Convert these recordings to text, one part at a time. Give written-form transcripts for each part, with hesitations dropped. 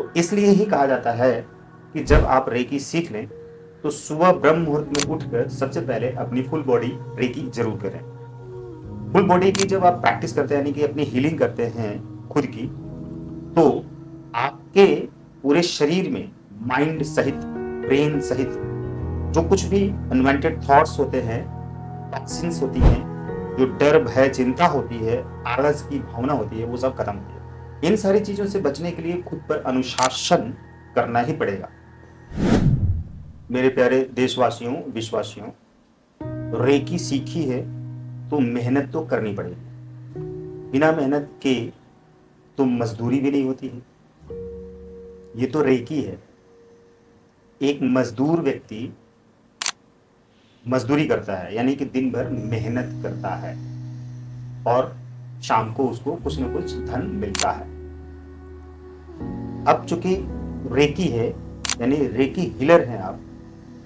तो इसलिए ही कहा जाता है कि जब आप रेकी सीख लें तो सुबह ब्रह्म मुहूर्त में उठकर सबसे पहले अपनी फुल बॉडी रेकी जरूर करें। फुल बॉडी की जब आप प्रैक्टिस करते हैं यानी कि अपनी हीलिंग करते हैं खुद की, तो आपके पूरे शरीर में माइंड सहित, ब्रेन सहित जो कुछ भी अनवांटेड थॉट्स होते हैं, टॉक्सिन्स होती हैं, जो डर भय चिंता होती है, आलस की भावना होती है, वो सब खत्म होती है। इन सारी चीजों से बचने के लिए खुद पर अनुशासन करना ही पड़ेगा। मेरे प्यारे देशवासियों, विश्वासियों, रेकी सीखी है तो मेहनत तो करनी पड़ेगी। बिना मेहनत के तो मजदूरी भी नहीं होती है। ये तो रेकी है। एक मजदूर व्यक्ति मजदूरी करता है यानी कि दिन भर मेहनत करता है और शाम को उसको कुछ न कुछ धन मिलता है। अब चूंकि रेकी है यानी रेकी हीलर हैं आप,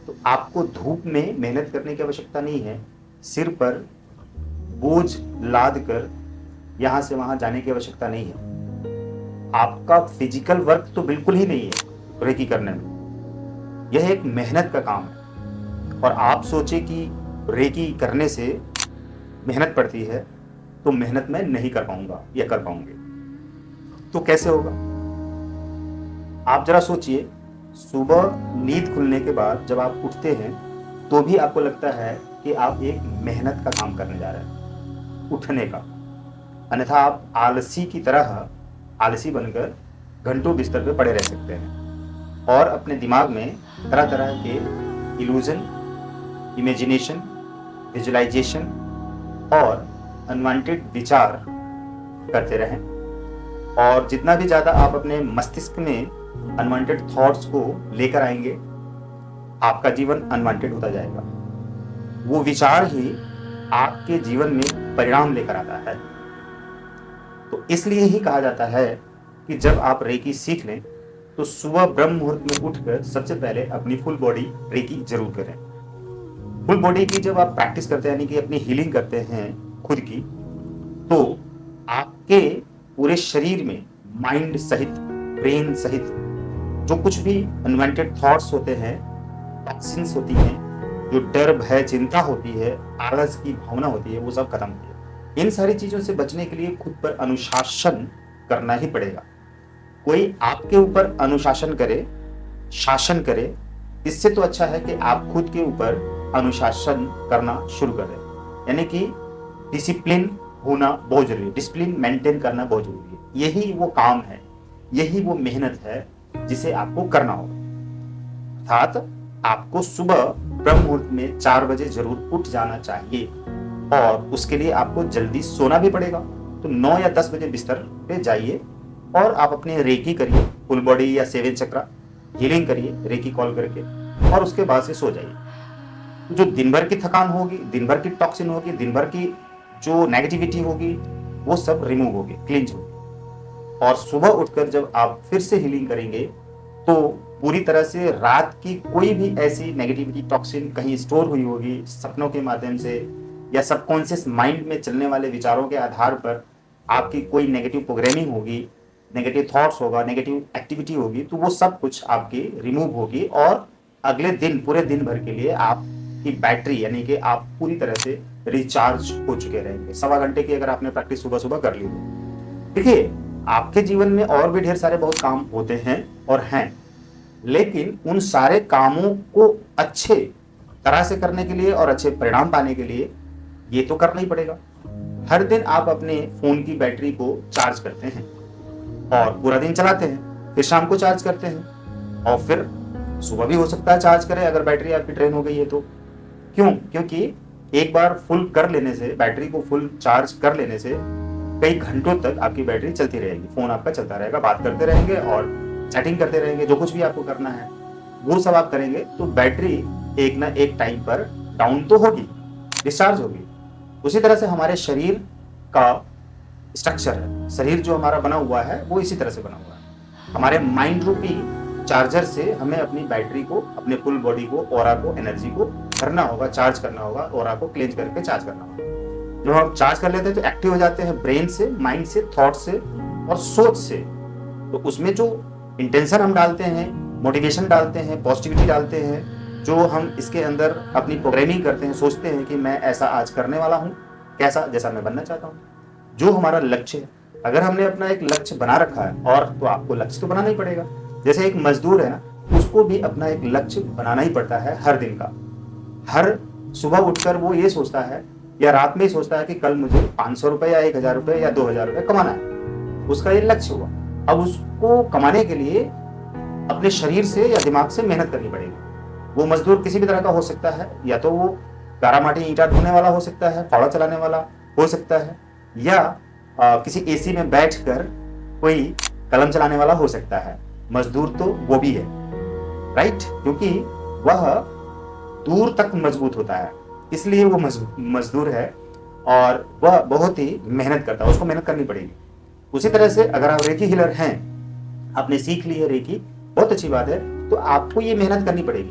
तो आपको धूप में मेहनत करने की आवश्यकता नहीं है। सिर पर बोझ लाद कर यहां से वहां जाने की आवश्यकता नहीं है। आपका फिजिकल वर्क तो बिल्कुल ही नहीं है रेकी करने में। यह एक मेहनत का काम है। और आप सोचे कि रेकी करने से मेहनत पड़ती है तो मेहनत मैं नहीं कर पाऊंगा या कर पाऊंगे, तो कैसे होगा? आप जरा सोचिए, सुबह नींद खुलने के बाद जब आप उठते हैं तो भी आपको लगता है कि आप एक मेहनत का काम करने जा रहे हैं, उठने का। अन्यथा आप आलसी की तरह आलसी बनकर घंटों बिस्तर पे पड़े रह सकते हैं और अपने दिमाग में तरह तरह के इल्यूजन, इमेजिनेशन, विजुअलाइजेशन और अनवांटेड विचार करते रहें। और जितना भी ज़्यादा आप अपने मस्तिष्क में अनवांटेड थॉट्स को लेकर आएंगे, आपका जीवन अनवांटेड होता जाएगा। वो विचार ही आपके जीवन में परिणाम लेकर आता है। तो इसलिए ही कहा जाता है कि जब आप रेकी सीख लें तो सुबह ब्रह्म मुहूर्त में उठकर सबसे पहले अपनी फुल बॉडी रेकी जरूर करें। फुल बॉडी की जब आप प्रैक्टिस करते हैं यानी कि अपनी हीलिंग करते हैं खुद की, तो आपके पूरे शरीर में माइंड सहित, ब्रेन सहित जो कुछ भी अनवांटेड थॉट्स होते हैं, टॉक्सिन्स होती हैं, जो डर भय चिंता होती है, आलस की भावना होती है, वो सब खत्म होती है। इन सारी चीजों से बचने के लिए खुद पर अनुशासन करना ही पड़ेगा। कोई आपके ऊपर अनुशासन करे, शासन करे, इससे तो अच्छा है कि आप खुद के ऊपर अनुशासन करना शुरू करें। यानी कि डिसिप्लिन होना बहुत जरूरी है, डिसिप्लिन मेंटेन करना बहुत जरूरी है। यही वो काम है, यही वो मेहनत है जिसे आपको करना होगा। अर्थात आपको सुबह ब्रह्म मुहूर्त में 4 बजे जरूर उठ जाना चाहिए और उसके लिए आपको जल्दी सोना भी पड़ेगा। तो 9 या 10 बजे बिस्तर पे जाइए और आप अपनी रेकी करिए, फुल बॉडी या 7 चक्रा हीलिंग करिए रेकी कॉल करके, और उसके बाद से सो जाइए। तो जो दिन भर की थकान होगी, दिन भर की टॉक्सिन होगी, दिन भर की जो नेगेटिविटी होगी, वो सब रिमूव होगी, क्लींज होगी। और सुबह उठकर जब आप फिर से हीलिंग करेंगे तो पूरी तरह से रात की कोई भी ऐसी नेगेटिविटी, टॉक्सिन कहीं स्टोर हुई होगी सपनों के माध्यम से या सबकॉन्शियस माइंड में चलने वाले विचारों के आधार पर आपकी कोई नेगेटिव प्रोग्रामिंग होगी, नेगेटिव थॉट्स होगा, नेगेटिव एक्टिविटी होगी, तो वो सब कुछ आपकी रिमूव होगी और अगले दिन, पूरे दिन भर के लिए आपकी बैटरी यानी कि आप पूरी तरह से रिचार्ज हो चुके रहेंगे। 1.25 घंटे की अगर आपने प्रैक्टिस सुबह सुबह कर ली तो देखिए, आपके जीवन में और भी ढेर सारे बहुत काम होते हैं और हैं, लेकिन उन सारे कामों को अच्छे तरह से करने के लिए और अच्छे परिणाम पाने के लिए ये तो करना ही पड़ेगा। हर दिन आप अपने फोन की बैटरी को चार्ज करते हैं और पूरा दिन चलाते हैं, फिर शाम को चार्ज करते हैं और फिर सुबह भी हो सकता है चार्ज करें अगर बैटरी आपकी ड्रेन हो गई है तो। क्यों? क्योंकि एक बार फुल कर लेने से, बैटरी को फुल चार्ज कर लेने से कई घंटों तक आपकी बैटरी चलती रहेगी, फोन आपका चलता रहेगा, बात करते रहेंगे और चैटिंग करते रहेंगे, जो कुछ भी आपको करना है वो सब आप करेंगे, तो बैटरी एक ना एक टाइम पर डाउन तो होगी, डिस्चार्ज होगी। उसी तरह से हमारे शरीर का स्ट्रक्चर है, शरीर जो हमारा बना हुआ है वो इसी तरह से बना हुआ है। हमारे माइंड रूपी चार्जर से हमें अपनी बैटरी को, अपने फुल बॉडी को, ऑरा को, एनर्जी को भरना होगा, चार्ज करना होगा, ऑरा को क्लेंज करके चार्ज करना होगा। जब हम चार्ज कर लेते हैं तो एक्टिव हो जाते हैं ब्रेन से, माइंड से, थॉट से और सोच से। तो उसमें जो इंटेंशन हम डालते हैं, मोटिवेशन डालते हैं, पॉजिटिविटी डालते हैं, जो हम इसके अंदर अपनी प्रोग्रामिंग करते हैं, सोचते हैं कि मैं ऐसा आज करने वाला हूँ, कैसा जैसा मैं बनना चाहता हूँ, जो हमारा लक्ष्य है। अगर हमने अपना एक लक्ष्य बना रखा है, और तो आपको लक्ष्य तो बनाना ही पड़ेगा। जैसे एक मजदूर है ना, उसको भी अपना एक लक्ष्य बनाना ही पड़ता है हर दिन का। हर सुबह उठकर वो ये सोचता है या रात में ही सोचता है कि कल मुझे 500 रुपए या 1000 रुपए या 2000 रुपए कमाना है। उसका ये लक्ष्य हुआ। अब उसको कमाने के लिए अपने शरीर से या दिमाग से मेहनत करनी पड़ेगी। वो मजदूर किसी भी तरह का हो सकता है, या तो वो गारा माटी ईंटा ढोने वाला हो सकता है, फावड़ा चलाने वाला हो सकता है, या किसी एसी में बैठकर कोई कलम चलाने वाला हो सकता है। मजदूर तो वो भी है, राइट, क्योंकि वह दूर तक मजबूत होता है, इसलिए वो मजदूर है और वह बहुत ही मेहनत करता है, उसको मेहनत करनी पड़ेगी। उसी तरह से अगर आप रेकी हीलर हैं, आपने सीख ली है रेकी, बहुत अच्छी बात है, तो आपको ये मेहनत करनी पड़ेगी।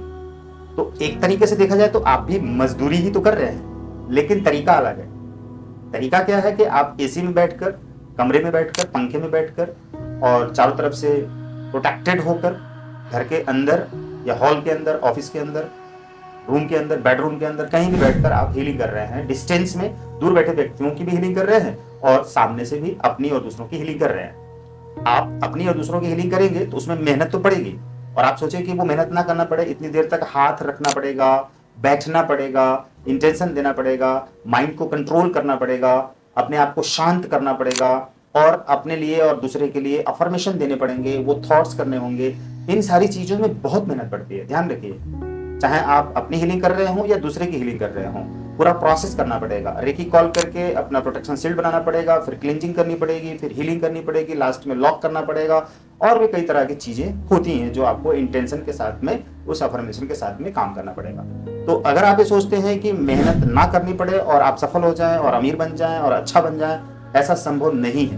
तो एक तरीके से देखा जाए तो आप भी मजदूरी ही तो कर रहे हैं, लेकिन तरीका अलग है। तरीका क्या है कि आप एसी में बैठकर, कमरे में बैठकर, पंखे में बैठकर और चारों तरफ से प्रोटेक्टेड होकर, घर के अंदर या हॉल के अंदर, ऑफिस के अंदर, रूम के अंदर, बेडरूम के अंदर, कहीं भी बैठकर आप हीलिंग कर रहे हैं। डिस्टेंस में दूर बैठे व्यक्तियों की भी हीलिंग कर रहे हैं और सामने से भी अपनी और दूसरों की हीलिंग कर रहे हैं। आप अपनी और दूसरों की हीलिंग करेंगे तो उसमें मेहनत तो पड़ेगी, और आप सोचें कि वो मेहनत ना करना पड़े, इतनी देर तक हाथ रखना पड़ेगा, बैठना पड़ेगा, इंटेंशन देना पड़ेगा, माइंड को कंट्रोल करना पड़ेगा, अपने आप को शांत करना पड़ेगा, और अपने लिए और दूसरे के लिए अफर्मेशन देने पड़ेंगे, वो थॉट्स करने होंगे। इन सारी चीजों में बहुत मेहनत पड़ती है, ध्यान रखिए। चाहे आप अपनी हीलिंग कर रहे हो या दूसरे की हीलिंग कर रहे हो, पूरा प्रोसेस करना पड़ेगा। रेकी कॉल करके अपना प्रोटेक्शन शील्ड बनाना पड़ेगा, फिर क्लींजिंग करनी पड़ेगी, फिर हीलिंग करनी पड़ेगी, लास्ट में लॉक करना पड़ेगा, और भी कई तरह की चीजें होती हैं जो आपको इंटेंशन के साथ में, उस अफर्मेशन के साथ में काम करना पड़ेगा। तो अगर आप ये सोचते हैं कि मेहनत ना करनी पड़े और आप सफल हो जाएं और अमीर बन जाएं और अच्छा बन जाएं, ऐसा संभव नहीं है।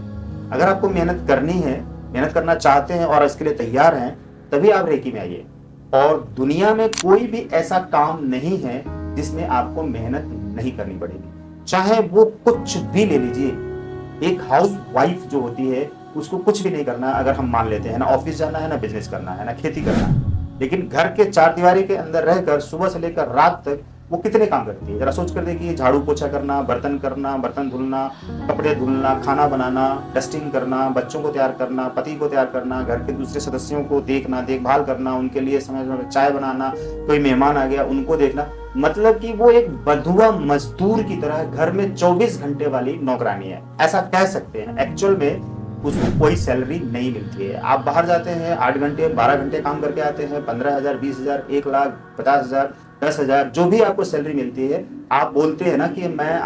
अगर आपको मेहनत करनी है, मेहनत करना चाहते हैं और इसके लिए तैयार हैं, तभी आप रेकी में आइए। और दुनिया में कोई भी ऐसा काम नहीं है जिसमें आपको मेहनत नहीं करनी पड़ेगी, चाहे वो कुछ भी ले लीजिए। एक हाउस वाइफ जो होती है उसको कुछ भी नहीं करना, अगर हम मान लेते हैं, ना ऑफिस जाना है, ना बिजनेस करना है, ना खेती करना है, लेकिन घर के चार दीवारी के अंदर रहकर सुबह से लेकर रात तक वो कितने काम करती है, जरा सोच कर देखिए। झाड़ू पोछा करना, बर्तन धुलना, कपड़े धुलना, खाना बनाना, डस्टिंग करना, बच्चों को तैयार करना, पति को तैयार करना, घर के दूसरे सदस्यों को देखना, देखभाल करना, उनके लिए समय समय चाय बनाना, कोई मेहमान आ गया उनको देखना। मतलब कि वो एक बंधुआ मजदूर की तरह घर में 24 घंटे वाली नौकरानी है, ऐसा कह सकते हैं। एक्चुअल में उसको कोई सैलरी नहीं मिलती है। आप बाहर जाते हैं, 8 घंटे 12 घंटे काम करके आते हैं, 15,000, 20,000, 1,00,000, 50,000, 10,000, जो भी आपको सैलरी मिलती है, आप बोलते हैं ना कि मैं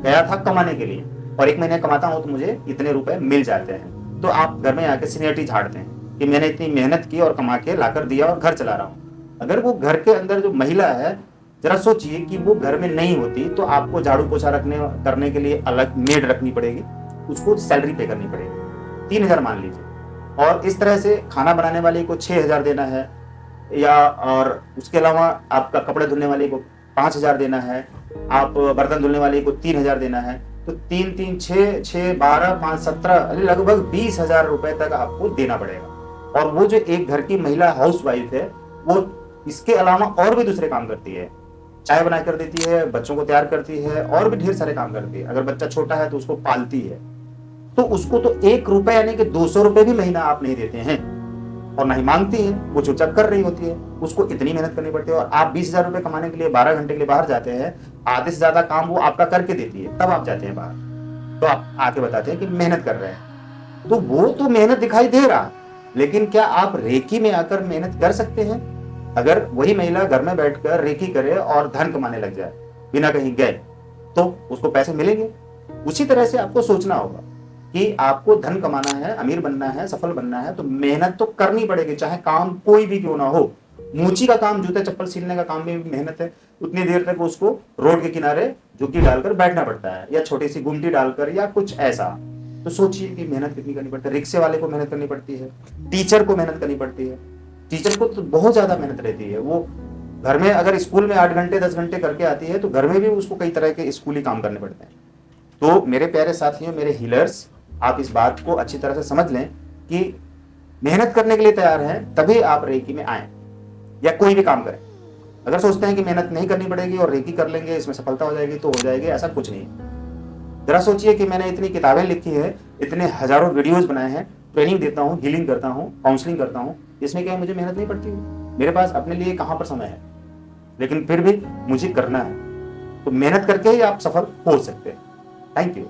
गया था कमाने के लिए और 1 महीने कमाता हूं तो मुझे इतने रुपए मिल जाते हैं। तो आप घर में आके सीनियरिटी झाड़ते हैं कि मैंने इतनी मेहनत की और कमा के लाकर दिया और घर चला रहा हूँ। अगर वो घर के अंदर जो महिला है, जरा सोचिए कि वो घर में नहीं होती तो आपको झाड़ू पोछा करने के लिए अलग मेड रखनी पड़ेगी, उसको सैलरी पे करनी पड़ेगी, 3,000 मान लीजिए। और इस तरह से खाना बनाने वाले को 6,000 देना है, या और उसके अलावा आपका कपड़े धुलने वाले को 5,000 देना है, आप बर्तन धुलने वाले को 3,000 देना है। तो 3 3 6 6 12 5 17 लगभग 20,000 रुपए तक आपको देना पड़ेगा। और वो जो एक घर की महिला हाउस वाइफ है, वो इसके अलावा और भी दूसरे काम करती है, चाय बना कर देती है, बच्चों को तैयार करती है, और भी ढेर सारे काम करती है। अगर बच्चा छोटा है तो उसको पालती है, तो उसको तो 1 रुपए यानी कि 200 रुपए भी महीना आप नहीं देते हैं, और नहीं मांगती है, वो चुपचाप कर रही होती है। उसको इतनी मेहनत करनी पड़ती है, और आप 20,000 रुपए कमाने के लिए 12 घंटे के लिए बाहर जाते हैं, आधे से ज्यादा काम वो आपका करके देती है, तब आप जाते हैं बाहर। तो आप आके बताते हैं कि मेहनत कर रहे हैं, तो वो तो मेहनत दिखाई दे रहा, लेकिन क्या आप रेकी में आकर मेहनत कर सकते हैं? अगर वही महिला घर में बैठकर रेकी करे और धन कमाने लग जाए बिना कहीं गए, तो उसको पैसे मिलेंगे। उसी तरह से आपको सोचना होगा कि आपको धन कमाना है, अमीर बनना है, सफल बनना है, तो मेहनत तो करनी पड़ेगी, चाहे काम कोई भी क्यों ना हो। मूची का काम, जूते चप्पल सीलने का काम भी मेहनत है। उतनी देर तक उसको रोड के किनारे झुग्गी डालकर बैठना पड़ता है, या छोटी सी गुमटी डालकर, या कुछ ऐसा। तो सोचिए कि मेहनत कितनी करनी पड़ती है। रिक्शे वाले को मेहनत करनी पड़ती है, टीचर को मेहनत करनी पड़ती है। टीचर को तो बहुत ज्यादा मेहनत रहती है। वो घर में अगर स्कूल में 8 घंटे 10 घंटे करके आती है, तो घर में भी उसको कई तरह के स्कूली काम करने पड़ते हैं। तो मेरे प्यारे साथियों, मेरे हीलर्स, आप इस बात को अच्छी तरह से समझ लें कि मेहनत करने के लिए तैयार हैं तभी आप रेकी में आए या कोई भी काम करें। अगर सोचते हैं कि मेहनत नहीं करनी पड़ेगी और रेकी कर लेंगे इसमें सफलता हो जाएगी तो हो जाएगी, ऐसा कुछ नहीं है। जरा सोचिए कि मैंने इतनी किताबें लिखी है, इतने हजारों वीडियोस बनाए हैं, ट्रेनिंग देता हूँ, हीलिंग करता हूँ, काउंसलिंग करता हूँ, इसमें क्या है मुझे मेहनत नहीं पड़ती है। मेरे पास अपने लिए कहाँ पर समय है, लेकिन फिर भी मुझे करना है। तो मेहनत करके ही आप सफल हो सकते हैं। Thank you.